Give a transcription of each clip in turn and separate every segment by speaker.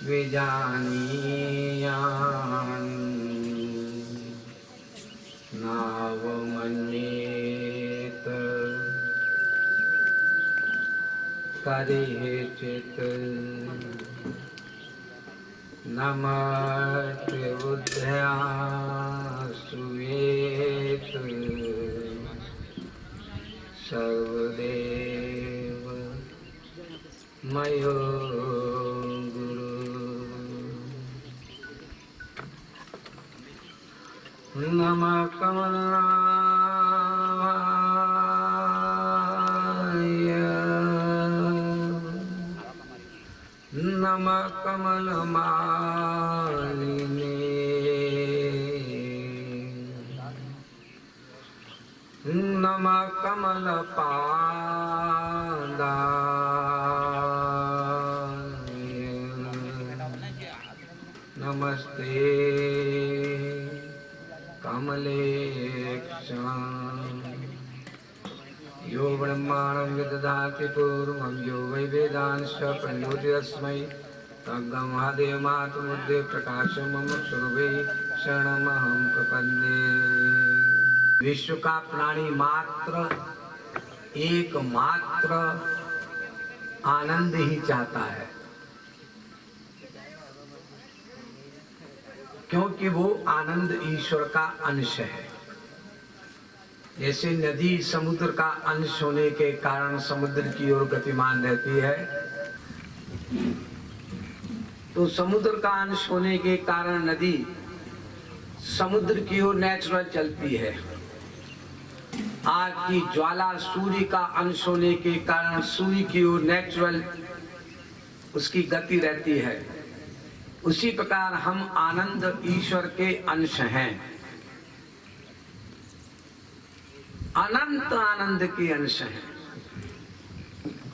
Speaker 1: विजानीयान् नावमन्येत करिचित् नमस्ते बुद्ध्या सुवेत सर्वदेव मयो गुरु। नमः कमलाय नमः कमलमालिने नमः कमलपादाय नमस्ते कमलेक्षाम्। यो ब्रह्माणं विदधाति पूर्वं यो वै वेदांश्च प्रणोति तस्मै तद्ब्रह्मादेवमातुमुद्रे प्रकाशं मम सर्वे शरणमहं प्रपद्ये। विश्व का प्राणी मात्र एकमात्र आनंद ही चाहता है, क्योंकि वो आनंद ईश्वर का अंश है। जैसे नदी समुद्र का अंश होने के कारण समुद्र की ओर गतिमान रहती है, तो समुद्र का अंश होने के कारण नदी समुद्र की ओर नेचुरल चलती है। आग की ज्वाला सूर्य का अंश होने के कारण सूर्य की ओर नेचुरल उसकी गति रहती है। उसी प्रकार हम आनंद ईश्वर के अंश हैं, अनंत आनंद के अंश हैं।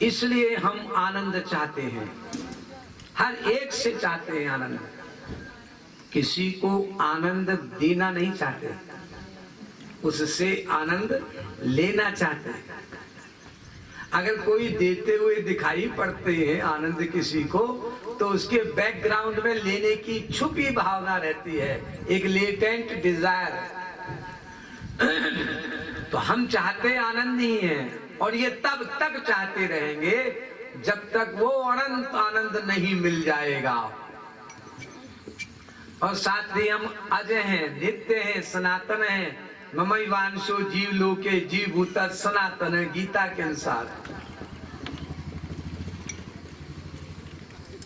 Speaker 1: इसलिए हम आनंद चाहते हैं, हर एक से चाहते हैं आनंद। किसी को आनंद देना नहीं चाहते, उससे आनंद लेना चाहते हैं। अगर कोई देते हुए दिखाई पड़ते हैं आनंद किसी को, तो उसके बैकग्राउंड में लेने की छुपी भावना रहती है, एक लेटेंट डिजायर। तो हम चाहते आनंद ही हैं, और ये तब तक चाहते रहेंगे जब तक वो अनंत आनंद नहीं मिल जाएगा। और साथ ही हम अजय हैं, नित्य हैं, सनातन हैं। ममैवांशो जीव लोके जीव भूत सनातन है, गीता के अनुसार।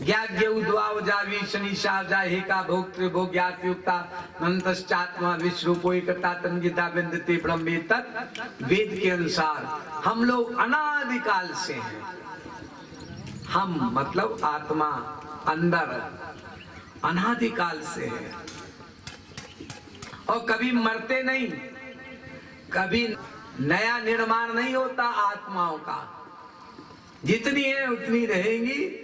Speaker 1: ज्ञाज्ञ उद्वावजावी शनिशावजा हेका भोक्तृ भोग्यात्युक्ता नंतश्चात्मा विश्वरूपोइकता तन्गीता विन्दते ब्रह्मे तत्। वेद के अनुसार हम लोग अनादिकाल से हैं। हम मतलब आत्मा अंदर अनादिकाल से है, और कभी मरते नहीं, कभी नया निर्माण नहीं होता आत्माओं का। जितनी है उतनी रहेंगी,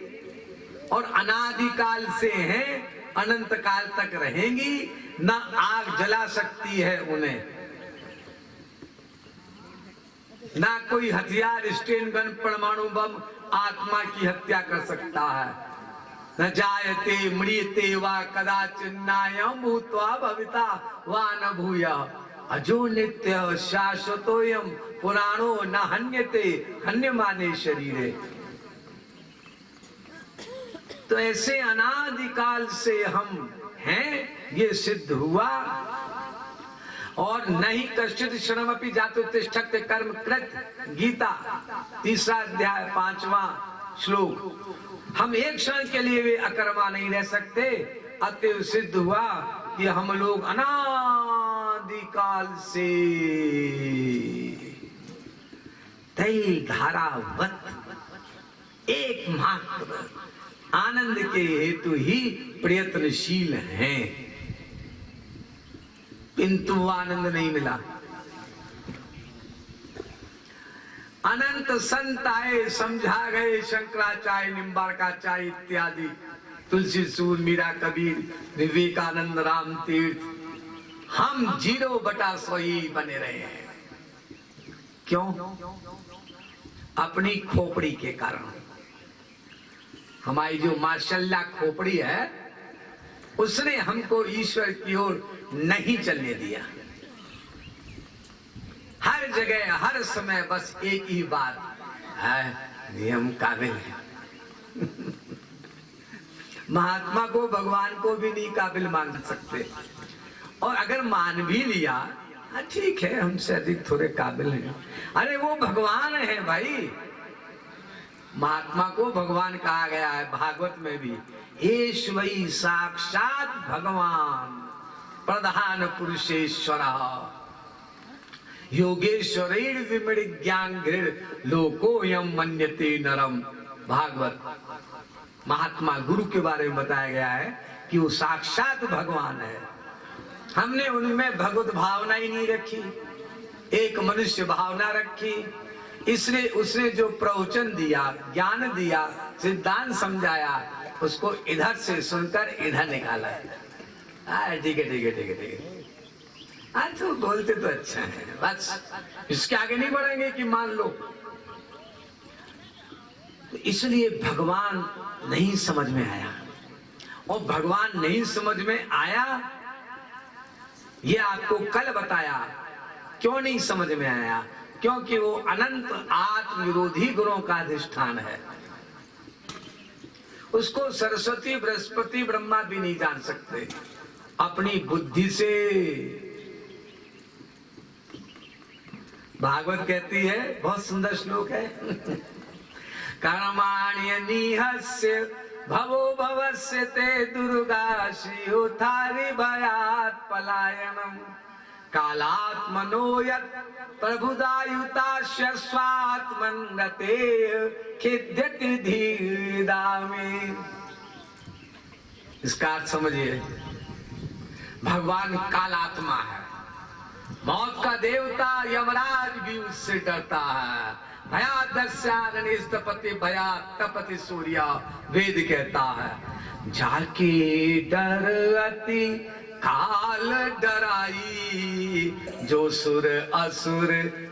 Speaker 1: और अनादिकाल से हैं, अनंत काल तक रहेंगी। न आग जला सकती है उन्हें, ना कोई हथियार, स्टेन गन, परमाणु बम आत्मा की हत्या कर सकता है। न जायते म्रियते वा कदाचिन्नायं भूत्वा भविता वा न भूयः अजो नित्य शाश्वतोयं पुराणो न हन्यते हन्यमाने शरीरे। तो ऐसे अनादिकाल से हम हैं, ये सिद्ध हुआ। और नहीं कश्चित् क्षणमपि जातुतिष्ठत् कर्म कृत, गीता 3 अध्याय 5वां श्लोक। हम एक क्षण के लिए भी अकर्मा नहीं रह सकते। अतएव सिद्ध हुआ कि हम लोग अनादिकाल से तैल धारावत एकमात्र आनंद के हेतु ही प्रयत्नशील हैं, किंतु आनंद नहीं मिला। अनंत संत आए, समझा गए, शंकराचार्य, निम्बार्काचार्य इत्यादि, तुलसी सूर, मीरा, कबीर, विवेकानंद, राम तीर्थ। हम 0/100 बने रहे हैं। क्यों? अपनी खोपड़ी के कारण। हमारी जो माशाल्लाह खोपड़ी है उसने हमको ईश्वर की ओर नहीं चलने दिया। हर जगह हर समय बस एक ही बात है, ये हम काबिल हैं। महात्मा को भगवान को भी नहीं काबिल मान सकते, और अगर मान भी लिया ठीक है हमसे अधिक थोड़े काबिल हैं। अरे वो भगवान है भाई, महात्मा को भगवान कहा गया है भागवत में भी, एष वै साक्षात भगवान प्रधान पुरुषेश्वर योगेश्वरैर विमृत ज्ञानघृ लोकोयम मन्यते नरम। भागवत महात्मा गुरु के बारे में बताया गया है कि वो साक्षात भगवान है। हमने उनमें भगवत भावना ही नहीं रखी, एक मनुष्य भावना रखी, इसलिए उसने जो प्रवचन दिया, ज्ञान दिया, सिद्धांत समझाया, उसको इधर से सुनकर इधर निकाला। ठीक है ठीक है ठीक है ठीक है, आज तो बोलते तो अच्छा है, बस इसके आगे नहीं बढ़ेंगे कि मान लो। तो इसलिए भगवान नहीं समझ में आया, और भगवान नहीं समझ में आया ये आपको कल बताया। क्यों नहीं समझ में आया? क्योंकि वो अनंत आत्म विरोधी गुणों का अधिष्ठान है। उसको सरस्वती बृहस्पति ब्रह्मा भी नहीं जान सकते अपनी बुद्धि से। भागवत कहती है, बहुत सुंदर श्लोक है, कर्माण्य निहस्य भवो भवस्य ते दुर्गा श्रीयोथारि भयात् पलायनम कालात्मनो यत् प्रभुदायुतास्य स्वात्मन्नते खिद्यति धीदामे। इसका अर्थ समझिए, भगवान कालात्मा है, मौत का देवता यमराज भी उससे डरता है। भयादस्यागनिस्तपति भया तपति सूर्य, वेद कहता है जाके डर अति काल डराई, जो सुर असुर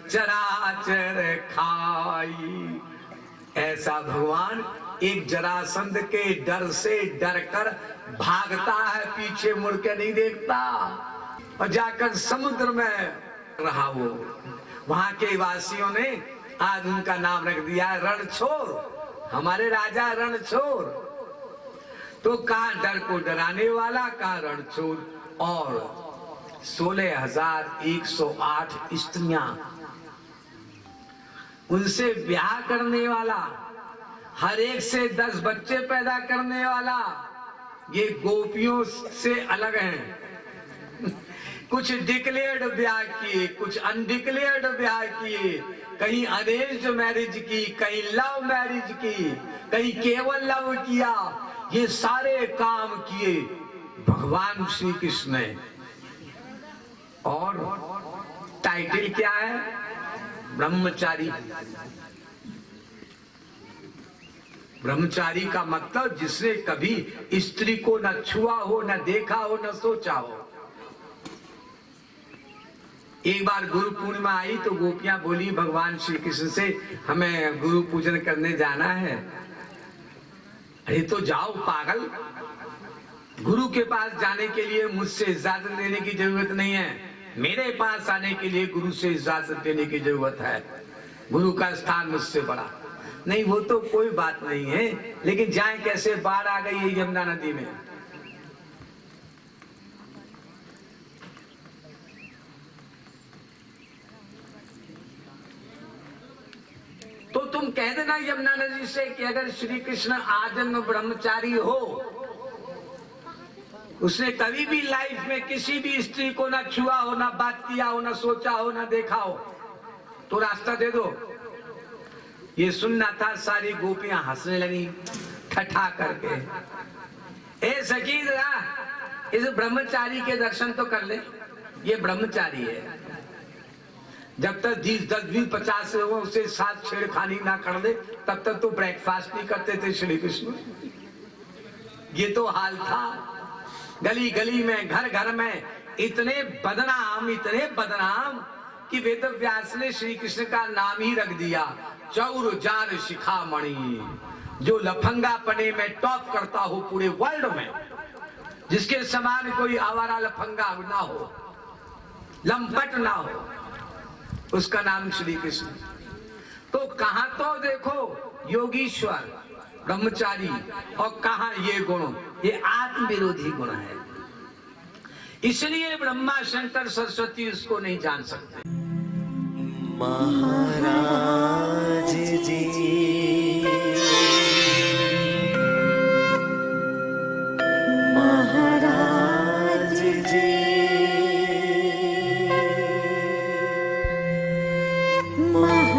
Speaker 1: चराचर खाई। ऐसा भगवान एक जरासंध के डर से डर कर भागता है, पीछे मुड़ के नहीं देखता, और जाकर समुद्र में रहा। वो वहां के वासियों ने आज उनका नाम रख दिया है रणछोर, हमारे राजा रणछोर। तो कहा डर को डराने वाला, कहा रणछोर। और 16,108 स्त्रियां, उनसे ब्याह करने वाला, हर एक से 10 बच्चे पैदा करने वाला, ये गोपियों से अलग हैं। कुछ डिक्लेयर्ड ब्याह किए, कुछ अनडिक्लेयर्ड ब्याह किए, कहीं अरेंज्ड मैरिज की, कहीं लव मैरिज की, कहीं केवल लव किया। ये सारे काम किए भगवान श्री कृष्ण ने। और टाइटल क्या है? ब्रह्मचारी। ब्रह्मचारी का मतलब जिसने कभी स्त्री को न छुआ हो, न देखा हो, न सोचा हो। एक बार गुरु पूर्णिमा आई तो गोपियां बोली भगवान श्री कृष्ण से, हमें गुरु पूजन करने जाना है। अरे तो जाओ पागल, गुरु के पास जाने के लिए मुझसे इजाजत लेने की जरूरत नहीं है, मेरे पास आने के लिए गुरु से इजाजत लेने की जरूरत है। गुरु का स्थान मुझसे बड़ा नहीं। वो तो कोई बात नहीं है, लेकिन जाए कैसे? बाढ़ आ गई है यमुना नदी में। तो तुम कह देना यमुना नदी से कि अगर श्री कृष्ण आजन्म ब्रह्मचारी हो, उसने कभी भी लाइफ में किसी भी स्त्री को ना छुआ हो, ना बात किया हो, ना सोचा हो, ना देखा हो, तो रास्ता दे दो। ये सुनना था, सारी गोपियां हंसने लगी ठठा करके। ए सखी जरा इस ब्रह्मचारी के दर्शन तो कर ले, ये ब्रह्मचारी है। जब तक 10-20-50 लोगों से साथ छेड़खानी ना कर ले, तब तक तो ब्रेकफास्ट नहीं करते थे श्री कृष्ण। ये तो हाल था। गली गली में, घर घर में इतने बदनाम कि वेदव्यास ने श्री कृष्ण का नाम ही रख दिया चौर जार शिखामणि। जो लफंगापने में टॉप करता हो पूरे वर्ल्ड में, जिसके समान कोई आवारा लफंगा ना हो, लंपट ना हो, उसका नाम श्री कृष्ण। तो कहां तो देखो योगीश्वर ब्रह्मचारी, और कहां ये गुण, ये आत्म विरोधी गुण है। इसलिए ब्रह्मा शंकर सरस्वती उसको नहीं जान सकते।
Speaker 2: महाराज जी महाराज जी महाराज